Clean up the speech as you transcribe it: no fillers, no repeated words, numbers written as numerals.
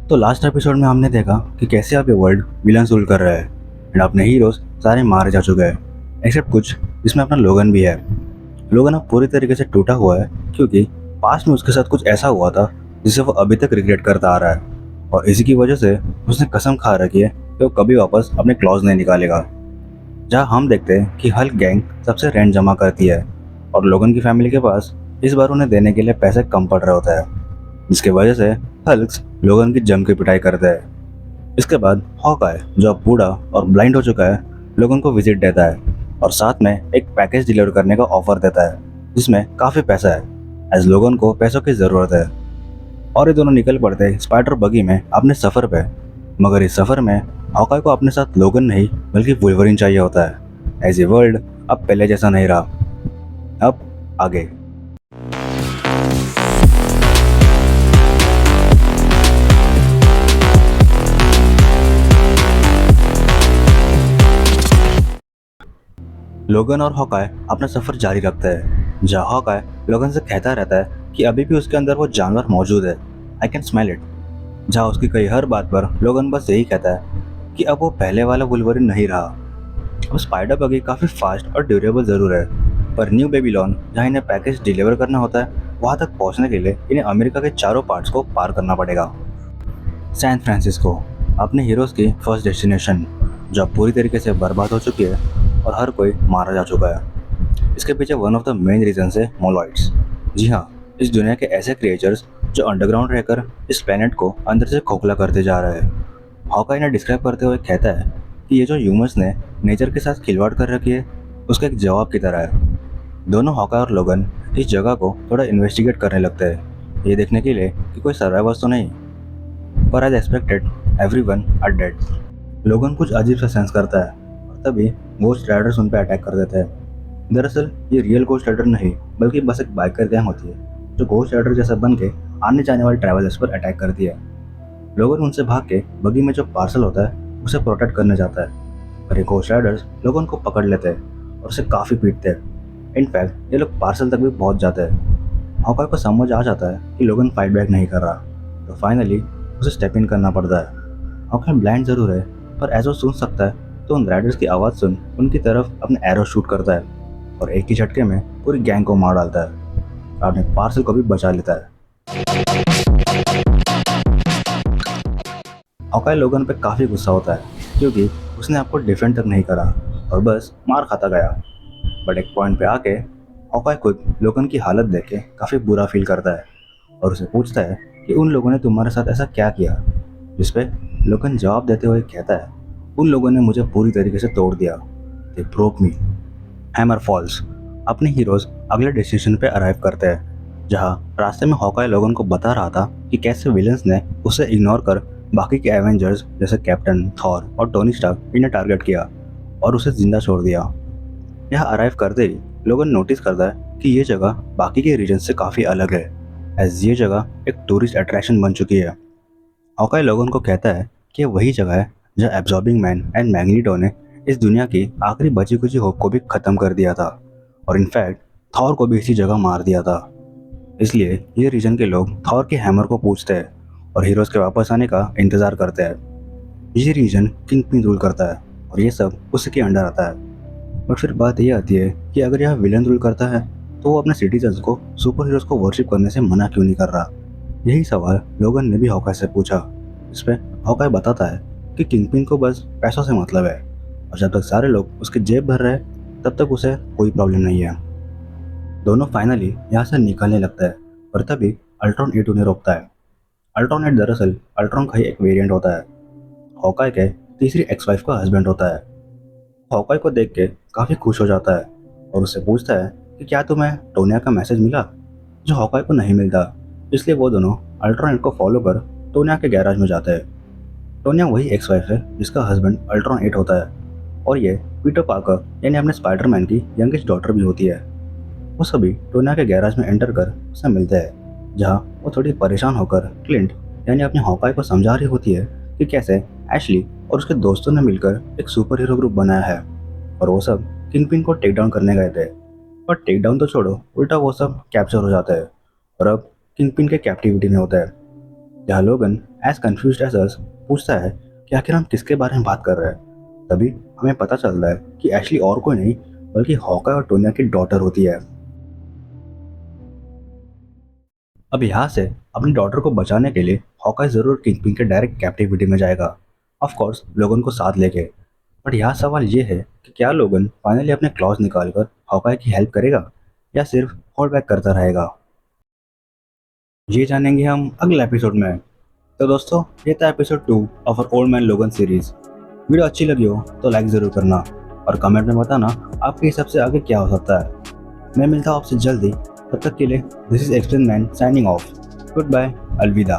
तो last episode में हमने देखा कि कैसे अब ये वर्ल्ड विलन्स रूल कर रहा है एंड अपने हीरोज सारे मारे जा चुके हैं एक्सेप्ट कुछ, जिसमें अपना लोगन भी है। लोगन अब पूरी तरीके से टूटा हुआ है क्योंकि पास्ट में उसके साथ कुछ ऐसा हुआ था जिसे वो अभी तक रिग्रेट करता आ रहा है, और इसी की वजह से उसने कसम खा रखी है कि वो कभी वापस अपने क्लॉज नहीं निकालेगा। जहाँ हम देखते हैं कि हल्क गैंग सबसे रेंट जमा करती है और लोगन की फैमिली के पास इस बार उन्हें देने के लिए पैसे कम पड़ रहा होता है, जिसकी वजह से हल्क लोगन की जम की पिटाई करता है। इसके बाद हॉकाय, जो अब बूढ़ा और ब्लाइंड हो चुका है, लोगन को विजिट देता है और साथ में एक पैकेज डिलीवर करने का ऑफर देता है जिसमें काफ़ी पैसा है, एज लोगन को पैसों की ज़रूरत है। और ये दोनों निकल पड़ते हैं स्पाइडर बगी में अपने सफ़र पे। मगर इस सफ़र में हॉकाय को अपने साथ लोगन नहीं बल्कि वुल्वरिन चाहिए होता है, एज ए वर्ल्ड अब पहले जैसा नहीं रहा। अब आगे। लोगन और हॉकाय अपना सफर जारी रखता है, जहाँ हॉकाय लोगन से कहता रहता है कि अभी भी उसके अंदर वो जानवर मौजूद है, आई कैन स्मेल इट। जहाँ उसकी कई हर बात पर लोगन बस यही कहता है कि अब वो पहले वाला वुल्वरिन नहीं रहा। अब स्पाइडर बगी काफ़ी फास्ट और ड्यूरेबल ज़रूर है, पर न्यू बेबीलोन जहाँ इन्हें पैकेज डिलीवर करना होता है, वहाँ तक पहुँचने के लिए इन्हें अमेरिका के चारों पार्ट्स को पार करना पड़ेगा। सैन फ्रांसिस्को, अपने हीरोज़ की फर्स्ट डेस्टिनेशन, जो अब पूरी तरीके से बर्बाद हो चुकी है और हर कोई मारा जा चुका है। इसके पीछे one of the main reason है मोलॉइड्स। जी हाँ, इस दुनिया के ऐसे क्रिएचर्स जो अंडरग्राउंड रहकर इस प्लेनेट को अंदर से खोखला करते जा रहे हैं। हॉकाई ने डिस्क्राइब करते हुए कहता है कि ये जो ह्यूमंस ने नेचर के साथ खिलवाड़ कर रखी है, उसका एक जवाब की तरह है। दोनों हॉकाई और लोगन इस जगह को थोड़ा इन्वेस्टिगेट करने लगते हैं, ये देखने के लिए कि कोई सर्वाइवर्स तो नहीं, पर as expected everyone are dead. Logan कुछ अजीब सा सेंस करता है और तभी घोस्ट राइडर्स उन पर अटैक कर देते हैं। दरअसल ये रियल घोस्ट राइडर नहीं बल्कि बस एक बाइकर गैंग होती है जो घोस्ट राइडर जैसा बन के आने जाने वाले ट्रैवलर्स पर अटैक करती है। लोगन उनसे भाग के बगी में जो पार्सल होता है उसे प्रोटेक्ट करने जाता है, पर ये घोस्ट राइडर्स लोगन को पकड़ लेते हैं और उसे काफ़ी पीटते हैं। इनफैक्ट ये लोग पार्सल तक भी पहुंच जाते हैं। हॉकाई को समझ आ जाता है कि लोगन फाइट बैक नहीं कर रहा, तो फाइनली उसे स्टेप इन करना पड़ता है। हॉकाई ब्लाइंड ज़रूर है, पर एज वो सुन सकता है तो उन राइडर्स की आवाज़ सुन उनकी तरफ अपने एरो शूट करता है और एक ही झटके में पूरी गैंग को मार डालता है और अपने पार्सल को भी बचा लेता है। हॉकाई लोगन पे काफ़ी गुस्सा होता है क्योंकि उसने आपको डिफेंड तक नहीं करा और बस मार खाता गया। बट एक पॉइंट पे आके हॉकाई खुद लोगन की हालत देख के काफ़ी बुरा फील करता है और उसे पूछता है कि उन लोगों ने तुम्हारे साथ ऐसा क्या किया, जिस पे लोगन जवाब देते हुए कहता है, उन लोगों ने मुझे पूरी तरीके से तोड़ दिया, they broke me. Hammer falls, अपने हीरोज अगले डेस्टिनेशन पे अराइव करते हैं, जहाँ रास्ते में हॉकाई लोगन को बता रहा था कि कैसे विलन्स ने उसे इग्नोर कर बाकी के एवेंजर्स जैसे कैप्टन, थॉर और टोनी स्टार्क इन्हें टारगेट किया और उसे जिंदा छोड़ दिया। यहाँ अराइव करते ही लोगन नोटिस करता है कि ये जगह बाकी के रीजन से काफ़ी अलग है, एज ये जगह एक टूरिस्ट अट्रैक्शन बन चुकी है। हॉकाई लोगन को कहता है कि ये वही जगह है जहाँ एब्जॉर्बिंग मैन एंड मैग्नीटो ने इस दुनिया की आखिरी बची कुची होप को भी ख़त्म कर दिया था और इनफैक्ट थॉर को भी इसी जगह मार दिया था। इसलिए ये रीजन के लोग थॉर के हैमर को पूछते हैं और हीरोज़ के वापस आने का इंतज़ार करते हैं। ये रीजन किंगपिन रूल करता है और ये सब उसी के अंडर आता है। बट फिर बात ये आती है कि अगर यह विलन रूल करता है तो वो अपने सिटीजन्स को सुपर हीरोज़ को वर्शिप करने से मना क्यों नहीं कर रहा। यही सवाल लोगन ने भी हॉकाई से पूछा। इस पर हॉकाई बताता है कि किंगपिन को बस पैसों से मतलब है और जब तक सारे लोग उसकी जेब भर रहे तब तक उसे कोई प्रॉब्लम नहीं है। दोनों फाइनली यहाँ से निकलने लगता है, पर तभी अल्ट्रॉन ए उन्हें रोकता है। अल्ट्रॉन एट दरअसल अल्ट्रॉन का ही एक वेरिएंट होता है। हॉकाई के तीसरी एक्स वाइफ का हस्बैंड होता है। हॉकाई को देख के काफ़ी खुश हो जाता है और उससे पूछता है कि क्या तुम्हें टोनिया का मैसेज मिला, जो हॉकाई को नहीं मिलता। इसलिए वो दोनों अल्ट्रॉन को फॉलो कर टोनिया के गैराज में जाते हैं। टोनिया वही एक्स वाइफ है जिसका हस्बैंड अल्ट्रॉन 8 होता है और ये पीटर पार्कर यानी अपने स्पाइडरमैन की यंगेस्ट डॉटर भी होती है। वो सभी टोनिया के गैराज में एंटर कर उससे मिलते हैं, जहाँ वो थोड़ी परेशान होकर क्लिंट यानी अपने हॉकाई को समझा रही होती है कि कैसे एशली और उसके दोस्तों ने मिलकर एक सुपर हीरो ग्रुप बनाया है और वो सब किंगपिन को टेक डाउन करने गए थे। पर टेक डाउन तो छोड़ो, उल्टा वो सब कैप्चर हो जाता है और अब किंगपिन के कैप्टिविटी में होता है। जहाँ लोगन एज कंफ्यूज एज अस पूछता है कि आखिर हम किसके बारे में बात कर रहे हैं। तभी हमें पता चलता है कि एशली और कोई नहीं बल्कि हॉकाई और टोनिया की डॉटर होती है। अब यहाँ से अपनी डॉटर को बचाने के लिए हॉकाई जरूर किंगपिन के डायरेक्ट कैप्टिविटी में जाएगा, ऑफ कोर्स लोगन को साथ लेके। बट यहाँ सवाल ये है कि क्या लोगन फाइनली अपने क्लॉज निकालकर हॉकाई की हेल्प करेगा या सिर्फ होल्ड बैक करता रहेगा। ये जानेंगे हम अगले एपिसोड में। तो दोस्तों, ये था episode 2 of our old man Logan series. Video अच्छी लगी हो तो लाइक ज़रूर करना और कमेंट में बताना आपके हिसाब से आगे क्या हो सकता है। मैं मिलता हूँ आपसे जल्दी, तब तक के लिए this is explain man signing off. Good bye, अलविदा।